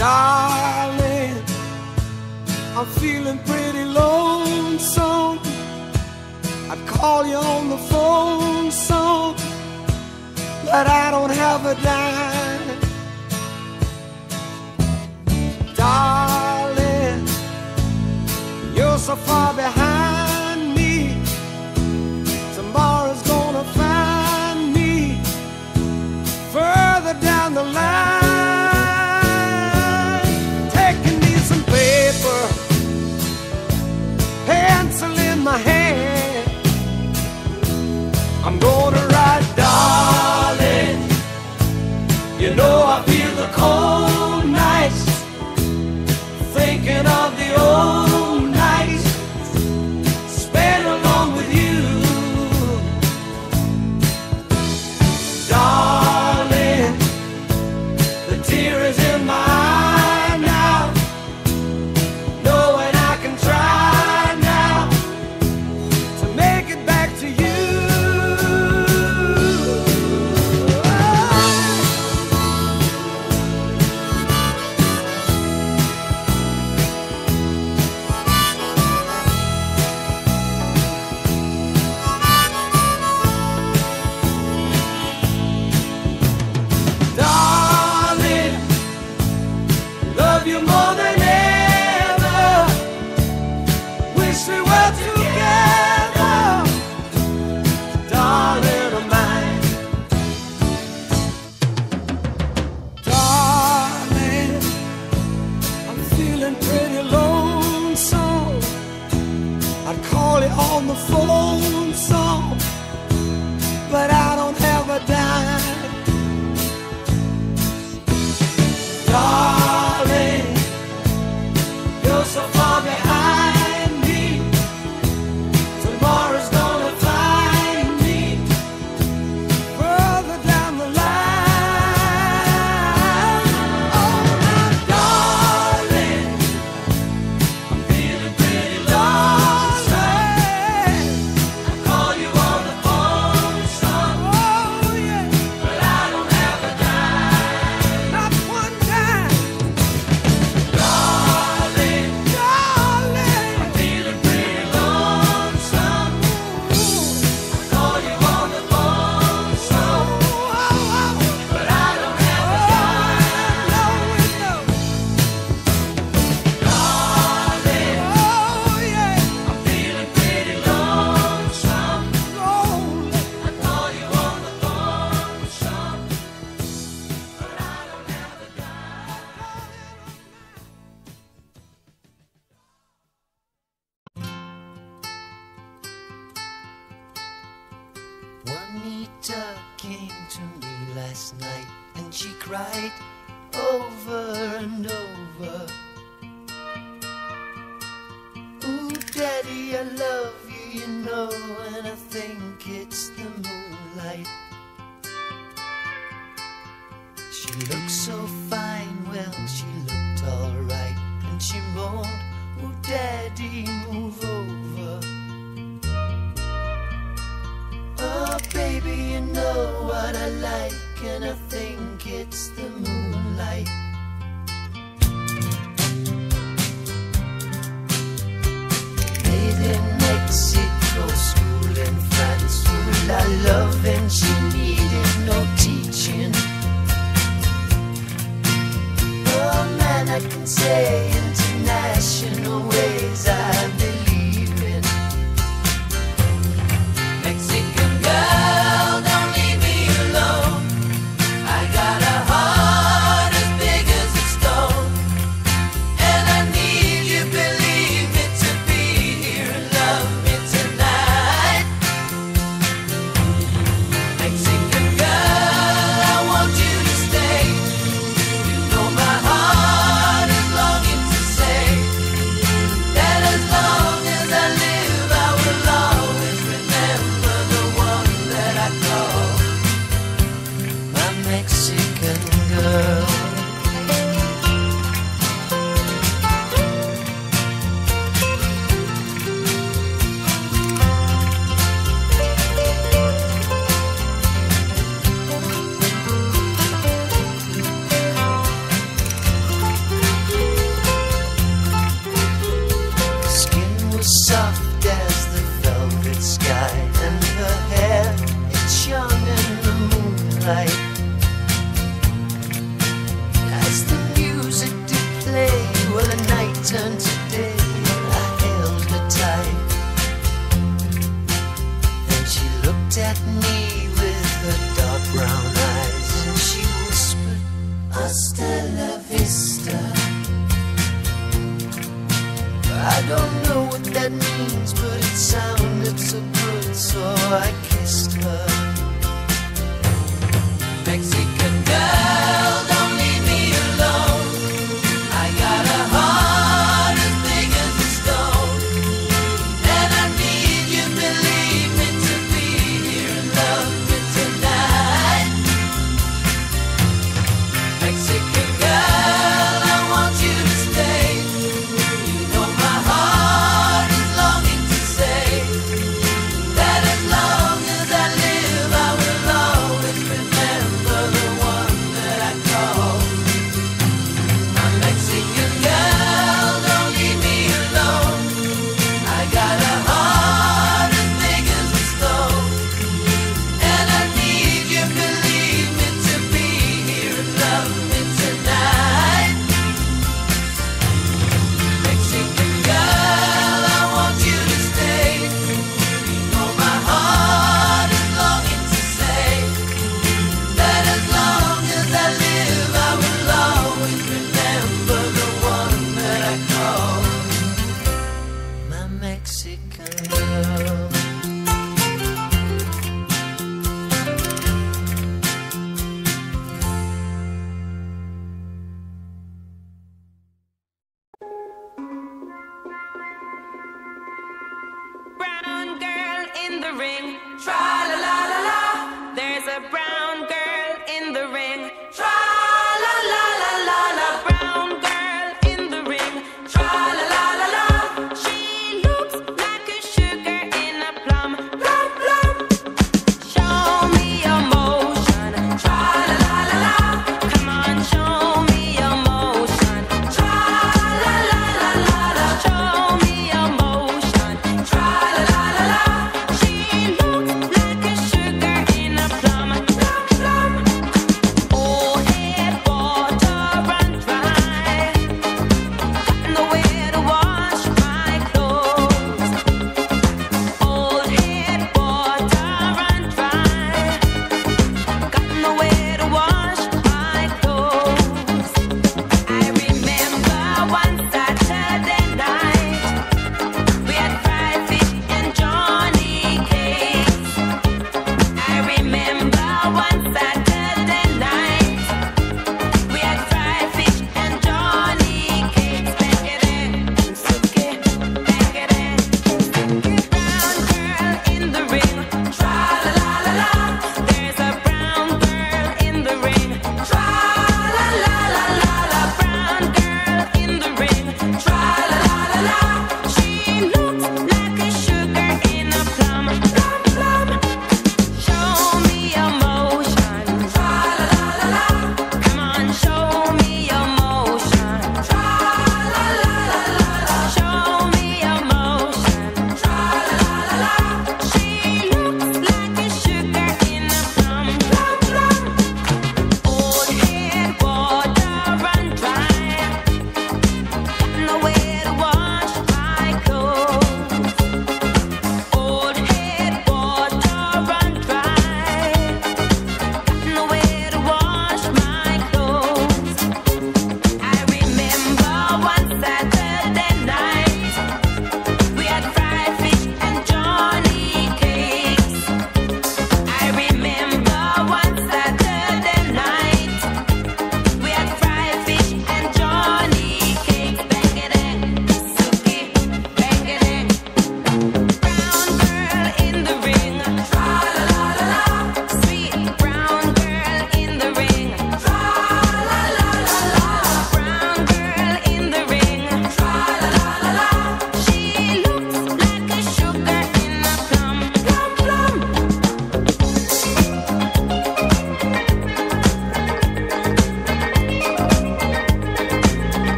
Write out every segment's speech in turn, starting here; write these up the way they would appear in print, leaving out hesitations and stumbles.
Darling, I'm feeling pretty lonesome. I'd call you on the phone some, but I don't have a dime. Darling, you're so far behind me. Tomorrow's gonna find me further down the line. Taking me some paper, pencil in my hand. I'm gonna write, darling, you know I feel the cold nights, thinking of the old nights spent along with you. Darling, the tear is in my eye now, knowing I can try now to make it back to you. Darling, love you more than ever. Wish we were together, darling of mine. Darling, I'm feeling pretty lonesome. I'd call you on the phone some, but I don't have a dime. Darling, you're so far behind me. Tomorrow's gonna find me further down the line. Oh, my darling, I'm feeling pretty lonesome. I call you on the phone some, oh yeah, but I don't have a dime, not one dime. Darling, darling, I'm feeling pretty lonesome. I call you on the phone some, but I don't have a dime. Darling, oh yeah, I'm feeling pretty lonesome. I call you on the phone some, but I don't have a dime. Juanita came to me last night and she cried over and over. Ooh, Daddy, I love you, you know, and I think it's the moonlight. She looked so fine, well, she looked alright, and she moaned, ooh, Daddy, move over. Oh, baby, you know what I like, and I think it's the moonlight. Made in Mexico, school in France, full of love, and she needed no teaching. Oh man, I can say international ways I believe in. Mexican girl, don't leave me alone. I got a heart as big as a stone, and I need you, believe me, to be here and love me tonight. fight. As the music did play, well, the night turned to day. I held her tight, and she looked at me with her dark brown eyes, and she whispered, "Hasta la vista." I don't know what that means, but it sounded so good, so I kissed her. Mexican girl, don't leave me alone. I got a heart as big as a stone, and I need you, believe me, to be here and love me tonight. Mexican girl, I want you to stay. You know my heart is longing to say that as long as I live, I will always remember the one that I call my Mexican girl. Don't leave me alone. I got a heart as big as a stone, and I need you, believe me, to be here and love me tonight. Mexican girl, I want you to stay. You know my heart is longing to say that as long as I live, I will always remember the one that I call my Mexican girl. Brown girl in the ring, tra la la la la. There's a brown girl in the ring, tra la la la la la. Brown girl in the ring, tra la la la la. She looks like a sugar in a plum, plum plum. Show me your motion, tra la la la la. Come on, show me your motion, tra la la la la la. Show me your motion, tra la la la la. She looks like a sugar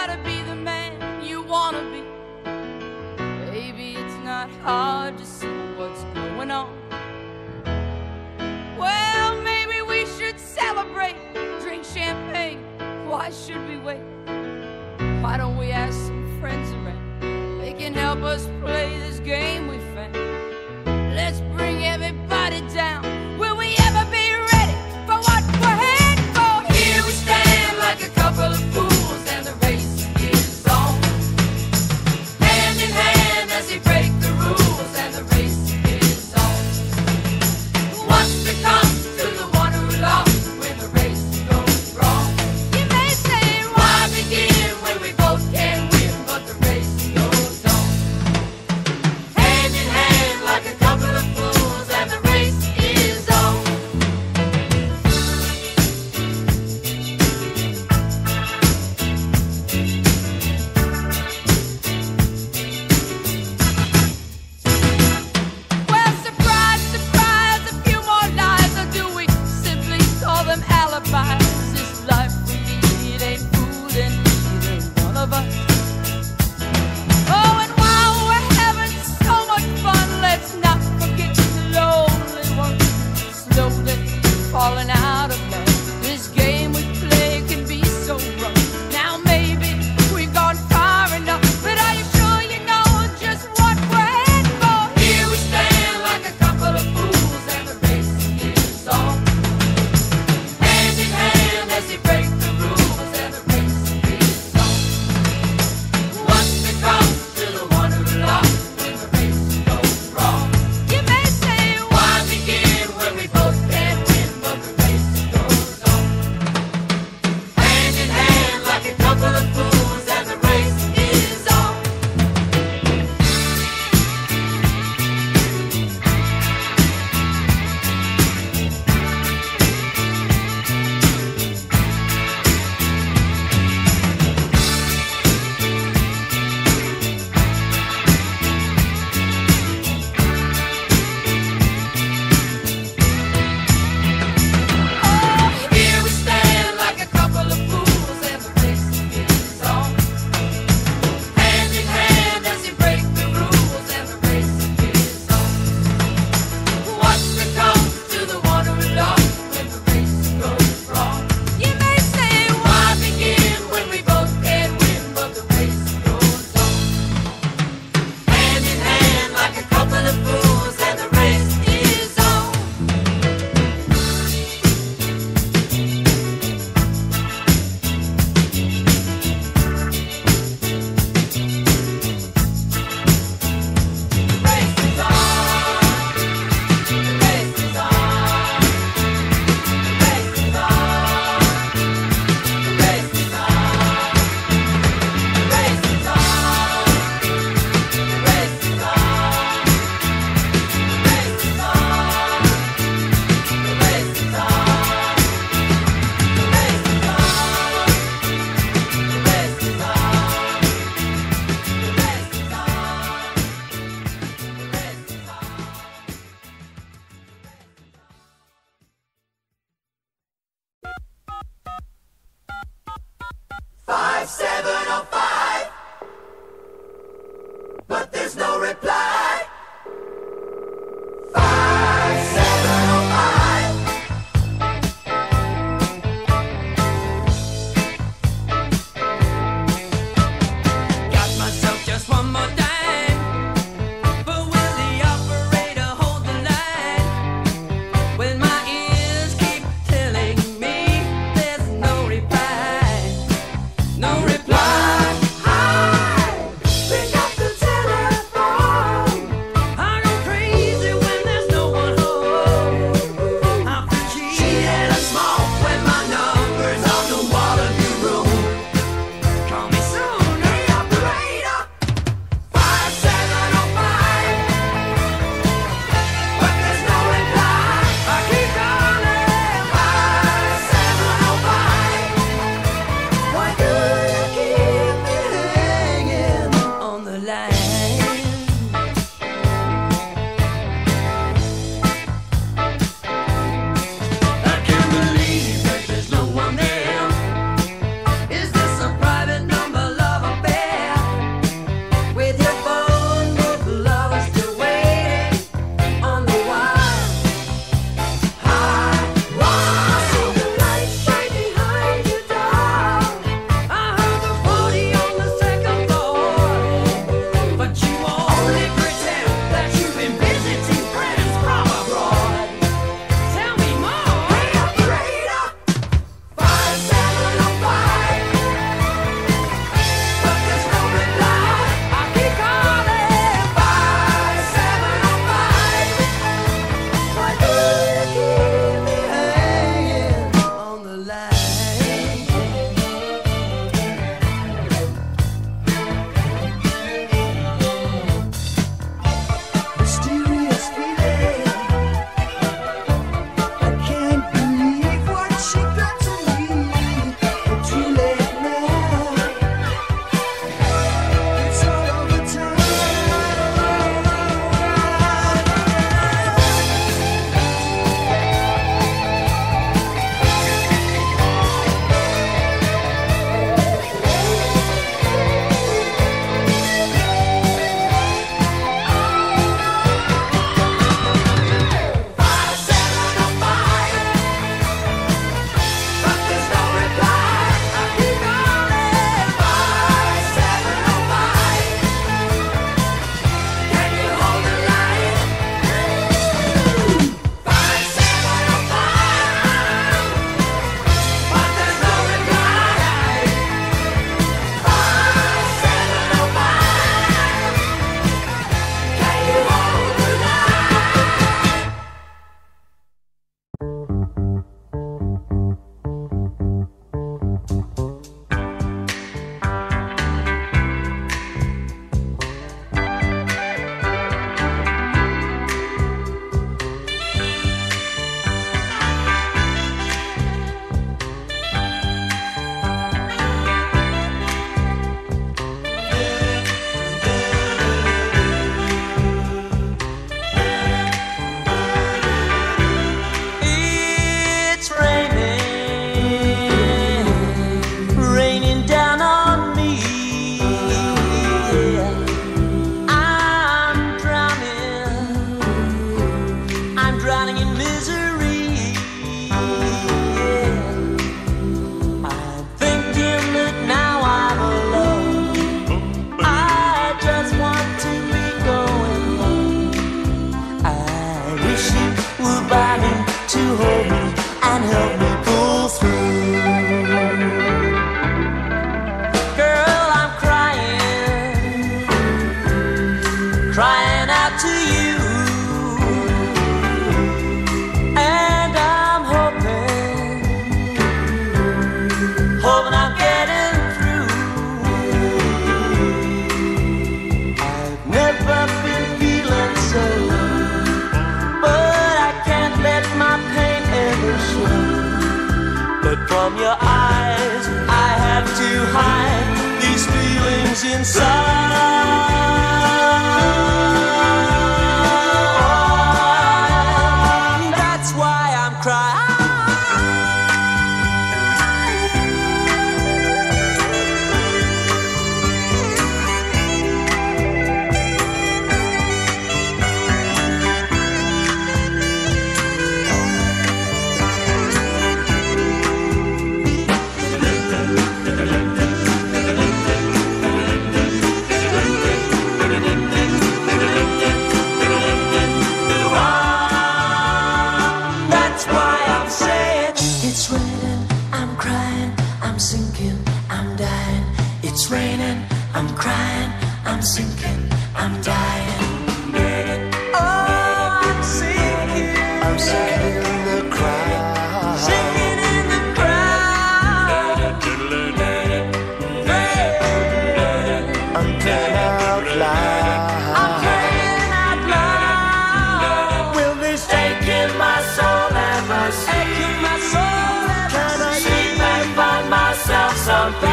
try to be the man you wanna be. Baby, it's not hard to see what's going on. Well, maybe we should celebrate, drink champagne. Why should we wait? Why don't we ask some friends around? They can help us play this game we found. Let's bring everybody down. Will we ever be ready for what we're heading for? Here we stand like a couple of fools, and the race is on. Hand in hand as we break the rules, and the race is on. What's to come to the one who lost when the race goes wrong? You may say, why begin when we both can win? But the race goes on. Hand in things inside. That's why I'm crying. It's raining, I'm crying, I'm sinking, I'm dying. Oh, I'm sinking. I'm sinking in the crowd. Sinking in the crowd. I'm praying out loud. I'm praying out loud. Will this Taking my soul ever see? aching my soul ever Can I see? even find myself some peace?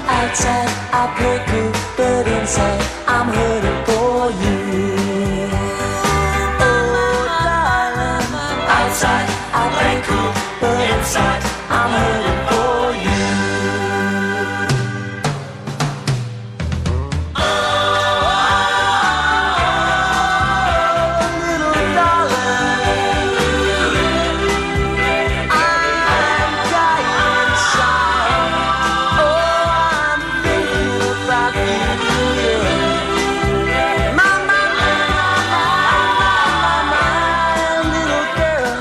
Outside I play cool, but inside I'm hurting for you. Oh darling, outside I play cool, but inside I'm hurting for you. Oh, little darling, I'm dying inside. I'm thinking about you. My little girl.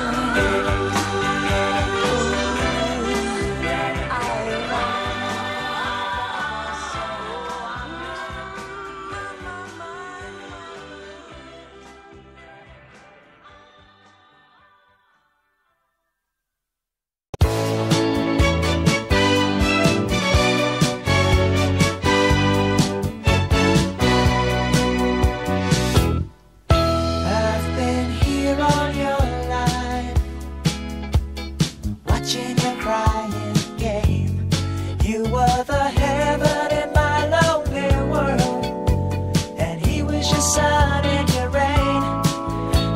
I've been here all your life, watching your crying game. You were the heaven in my lonely world, and he was your sun and your rain.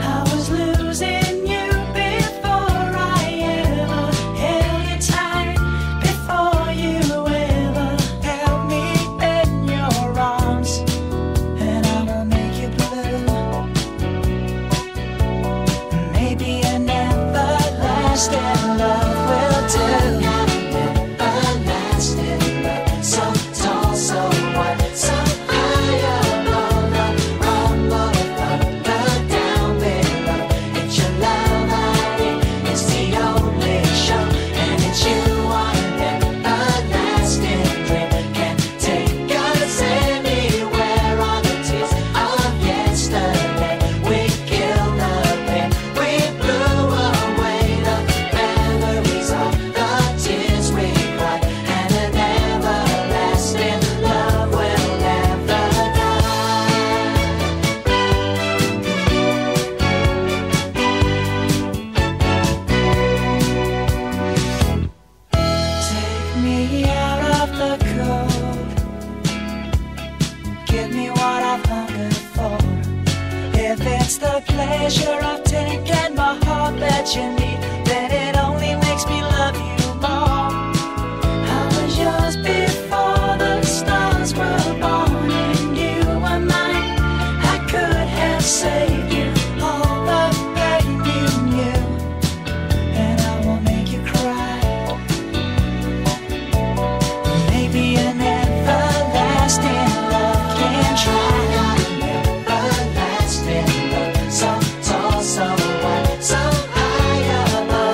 I was losing you before I ever held you tight, before you ever held me in your arms, and I will make you blue. Maybe an everlasting love will do. Everlasting love, so tall, so wide, so high above the rumble of thunder down below. It's your love I need, it's the only show, and it's you on an everlasting dream. Can't take us anywhere on the tears of yesterday. We killed the pain, we blew away the memories of the tears we cried, and an everlasting love will never die. Take me out of the cold, give me what I've hungered for. If it's the pleasure of taking my heart that you need, then it only makes me love you more. I was yours before the stars were born, and you were mine. I could have saved you all the pain you knew, and I will make you cry. Maybe an everlasting love can try. Everlasting love, so tall, so wide, so high above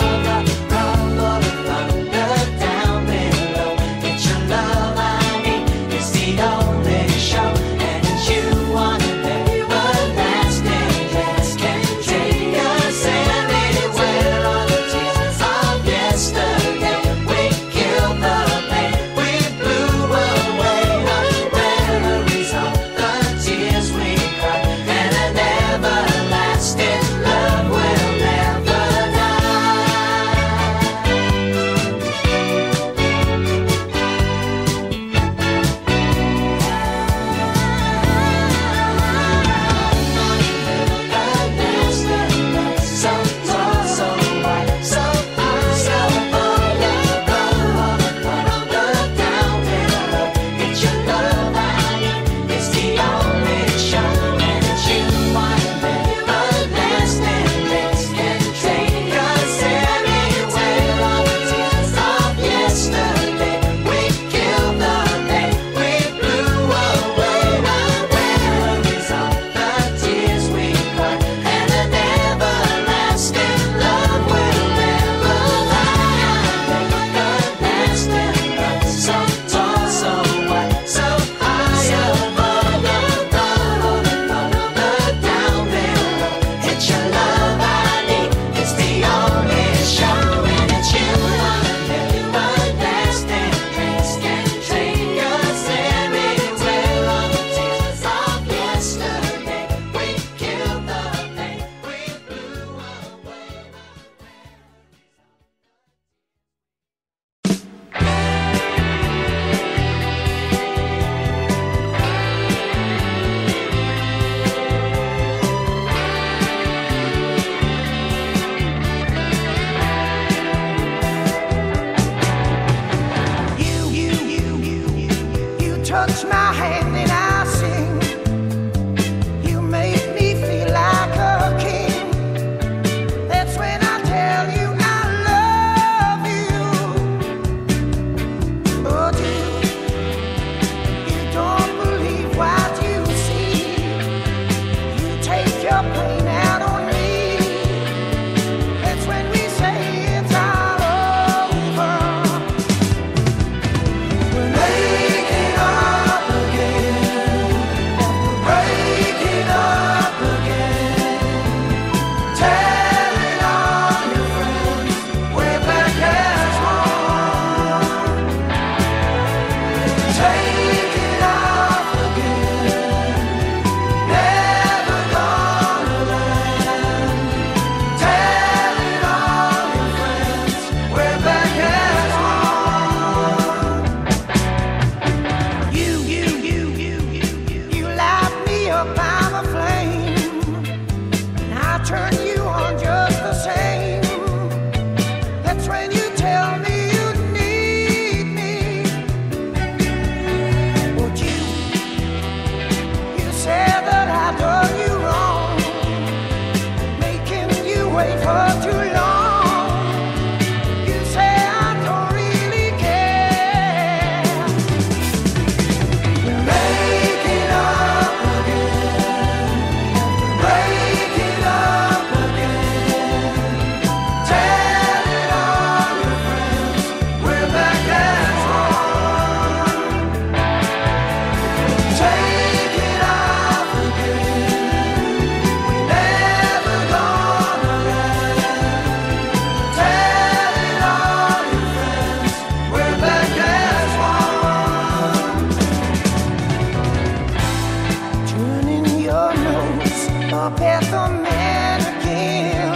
never met again.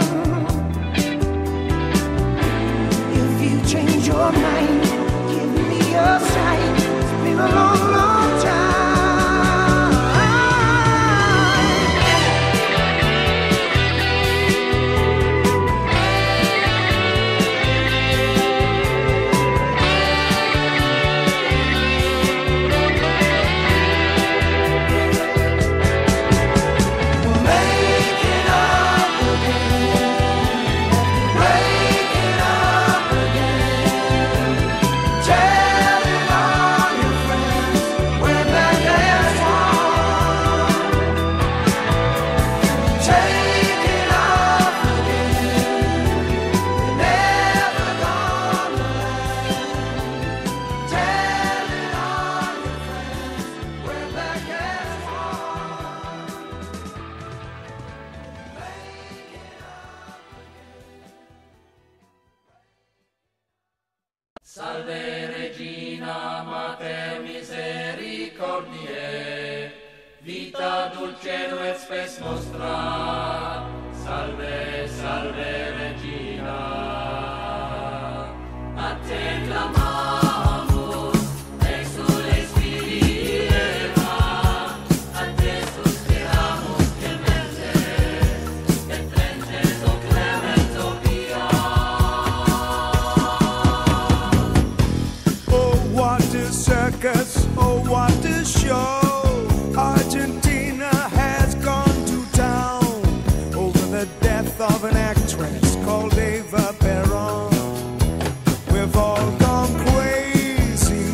If you change your mind, give me a sign. It's been a long, long time. Salve Regina, Mater misericordiae, vita dulcedo et spes nostra. Salve, salve Regina, a te clamamus, exules fili Eva, a te suspiramus clementes, et plentes o clemento pia. Oh, what a circus, oh, what a show. Argentina has gone to town over the death of an actress called Eva Perón. We've all gone crazy,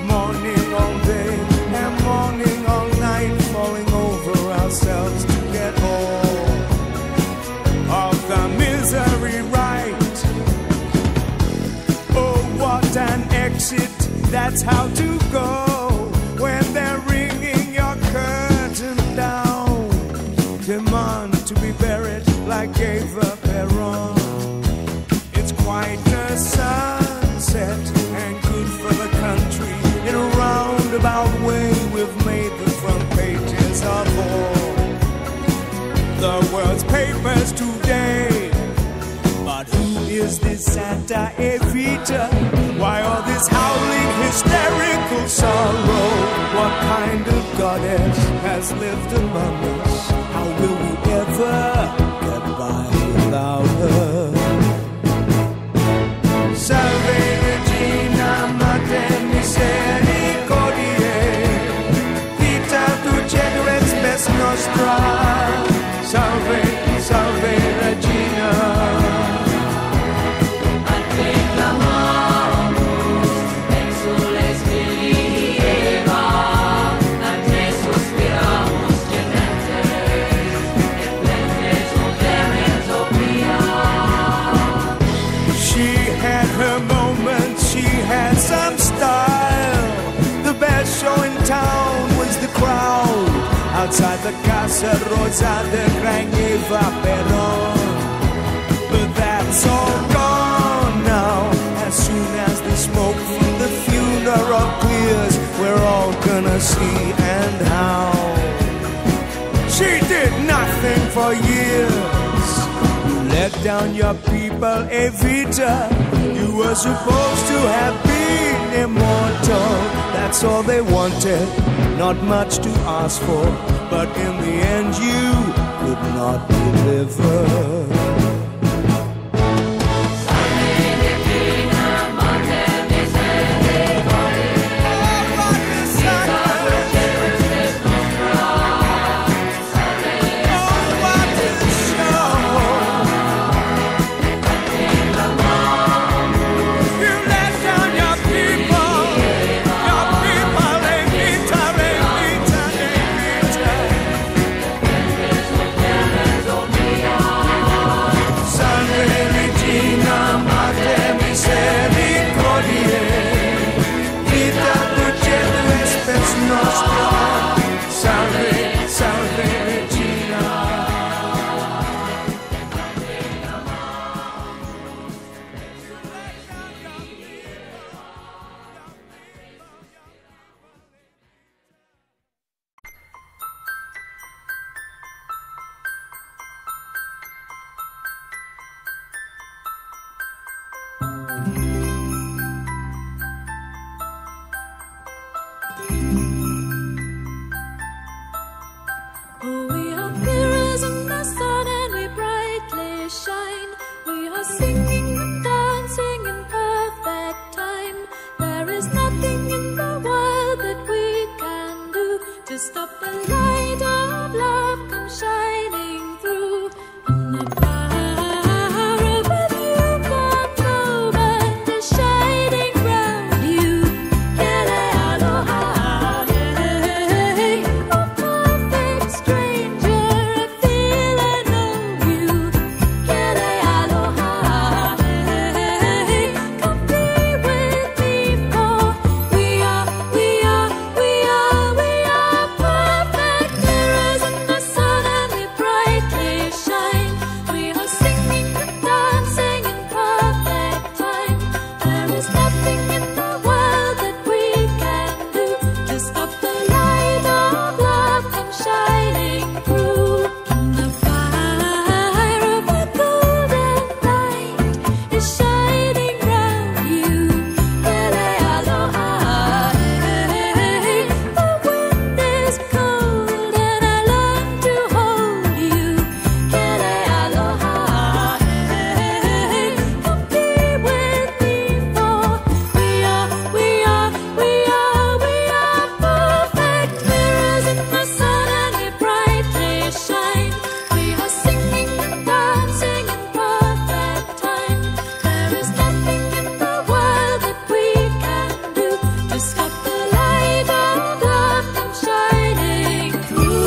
mourning all day and mourning all night, falling over ourselves to get all of the misery right. Oh, what an exit, that's how to go when they're ringing your curtain down. Demand to be buried like Eva Perón. It's quite a sunset and good for the country. In a roundabout way, we've made the front pages of all the world's papers today. But who is this Santa Evita? Why all this howling, hysterical sorrow? What kind of goddess has lived among us? How will we ever get by without her? Salve Regina, Mater misericordiae, vita dulcedo et spes nostra. Salve, salve Regina. Some style. The best show in town was the crowd outside the Casa Rosa de Gran Eva Perón. But that's all gone now. As soon as the smoke from the funeral clears, we're all gonna see and how she did nothing for years. You let down your people, Evita. You were supposed to have been immortal. That's all they wanted, not much to ask for. But in the end you could not deliver. Oh, we are mirrors in the sun and we brightly shine. We are singing and dancing in perfect time. There is nothing in the world that we can do to stop the light of love come shining through. And the power of a newborn moment is shining round you. Kele aloha, hey, oh perfect stranger, I feel I know you. Kele aloha, hey, come be with me, for we are perfect mirrors in the sun and we brightly shine. We are singing and dancing in perfect time. There is nothing in the world that we can do to stop the light of love come shining through. And the fire of a golden light is shining round you. Kele aloha, hey, the wind is cold and I long to hold you. Kele aloha, hey, come be with me, for we are perfect mirrors in the sun and we brightly shine. We are singing and dancing in perfect time. There is nothing in the world that we can do to stop the light of love come shining through.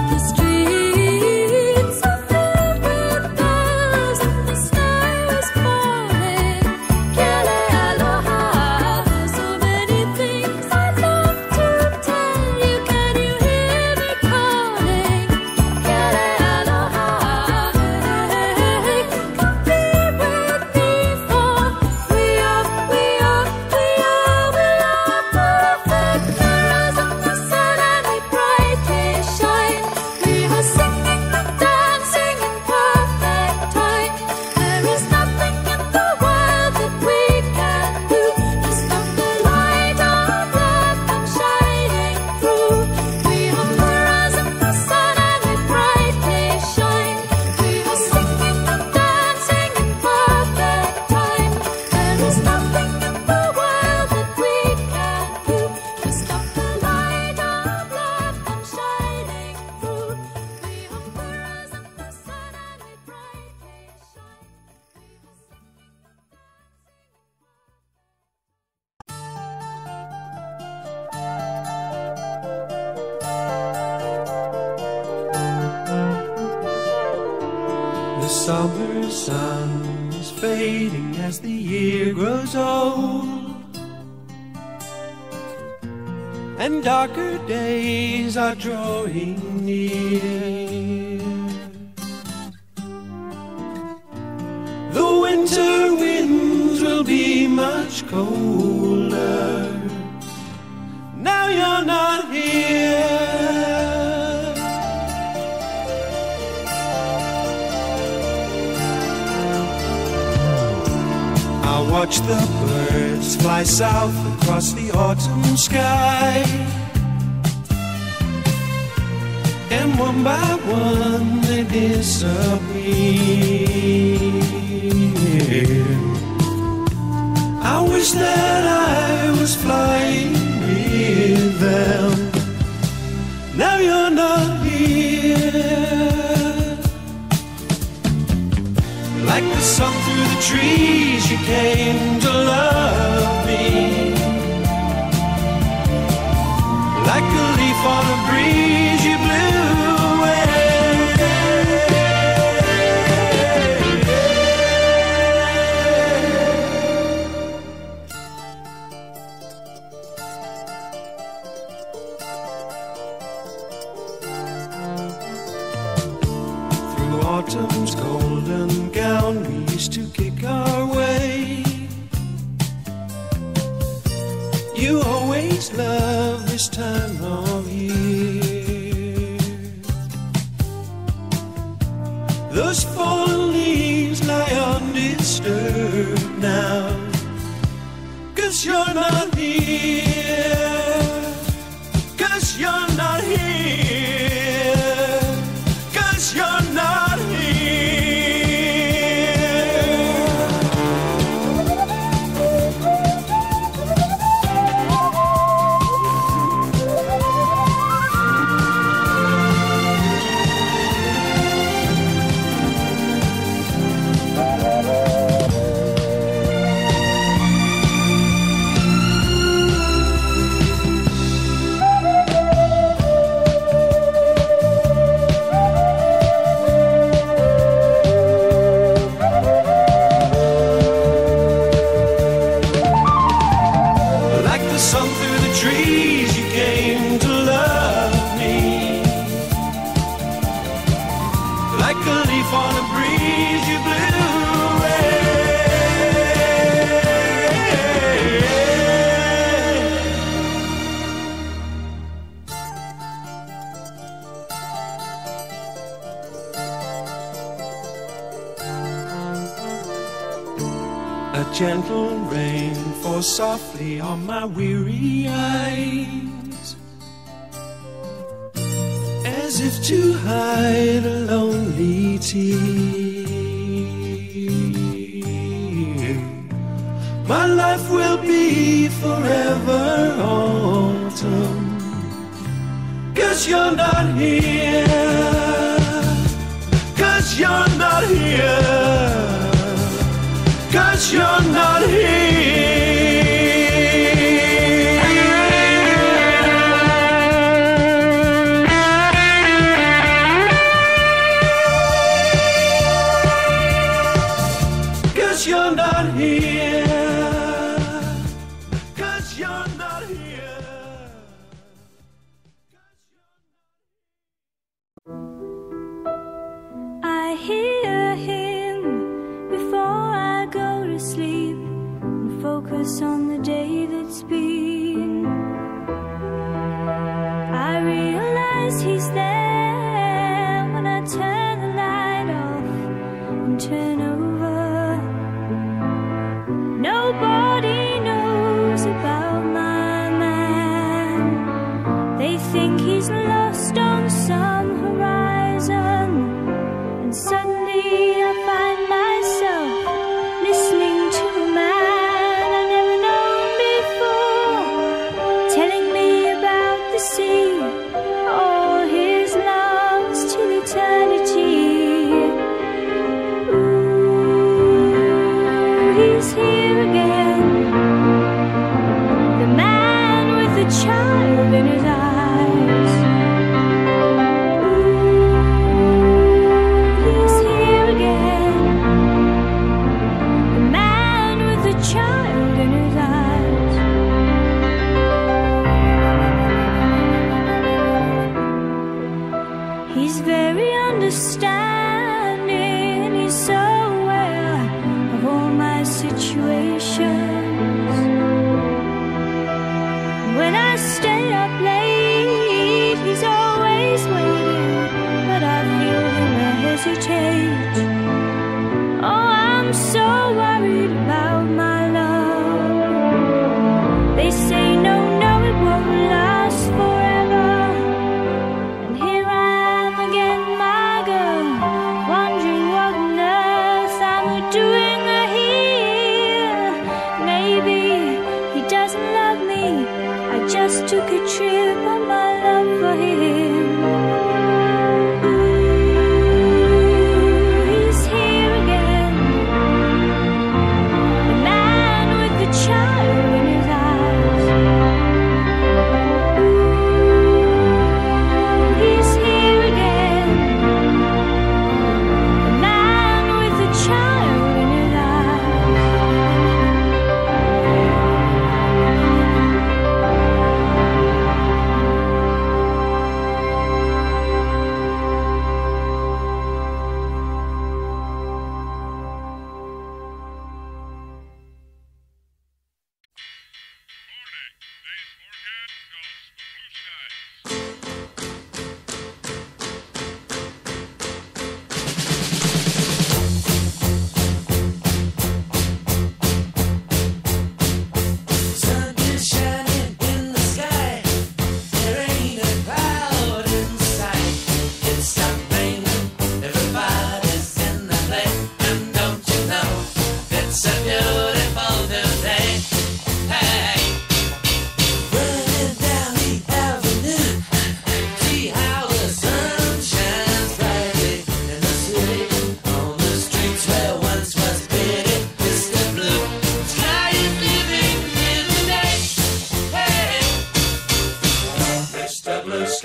The streets are filled with bells and the sky is falling. Kele aloha, so many things I'd love to tell you. Can you hear me calling? Kele aloha, hey, come be with me, for we are perfect mirrors in the sun and we brightly shine. We are singing and dancing in perfect time. There is nothing in the world that we can do to stop the light of love come shining through. We are mirrors in the sun and we brightly shine. We are singing and dancing in perfect time. There is nothing in the world that we can do to stop the light of love come shining through. We are mirrors in the sun and we brightly shine. The summer sun is fading as the year grows old, and darker days are drawing near. The winter winds will be much colder. Now you're not here. I watch the birds fly south across the autumn sky, and one by one they disappear. I wish that I was flying with them. Now you're not here. Like the sun through the trees, you came to love me. Like a leaf on a breeze, you blew away. Through autumn's golden gown, we used to kick our way. You always love this time of year. those fallen leaves lie undisturbed now. 'Cause you're not here. 'Cause you're not here. 'Cause you're not gentle rain falls softly on my weary eyes, as if to hide a lonely tear. My life will be forever autumn, 'cause you're not here. 'Cause you're not here. 'Cause you're not here. 'Cause you're not here. 'Cause you're not here. I hear him before I go to sleep and focus on the day that's been. I realize he's there when I turn the light off and turn over. Nobody knows about my man. They think he's lost on some horizon, and suddenly I find myself listening to a man I never known before, telling me about the sea, all his loves till eternity. Ooh, he's here again, the man with the child in his eyes. Ooh, he's here again, the man with the child in his eyes. He's very understanding, he's so aware of all my situations. When I stay up late, he's always waiting, but I feel him hesitate. Oh, I'm so worried about my love. They say no, no, it won't last forever. And here I am again, my girl, wondering what on earth I'm doing here.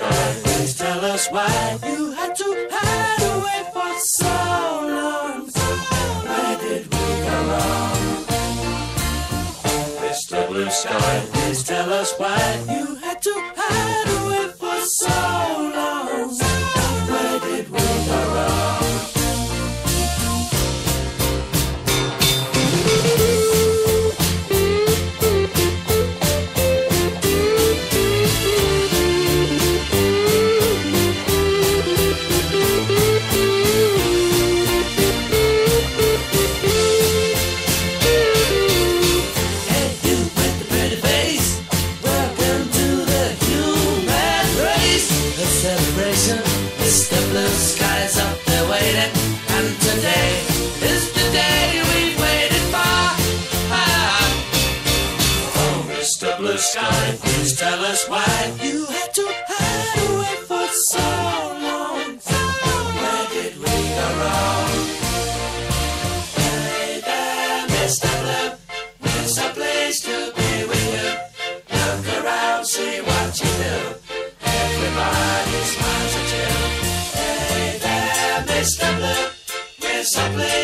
sky, please tell us why you had to hide away for so long. Where did we go wrong? Mr. Blue Sky, please tell us why you had to hide away for so long. Where did we go wrong? Mr. Blue Sky's up there waiting, and today is the day we've waited for. Oh, Mr. Blue Sky, please tell us why you had to hide away for so long. Where did we go wrong? Hey there, Mr. Blue, it's a place to be with you. Look around, see what you do. Everybody smiles at you. Hey there, Mr. Blue, we're so pleased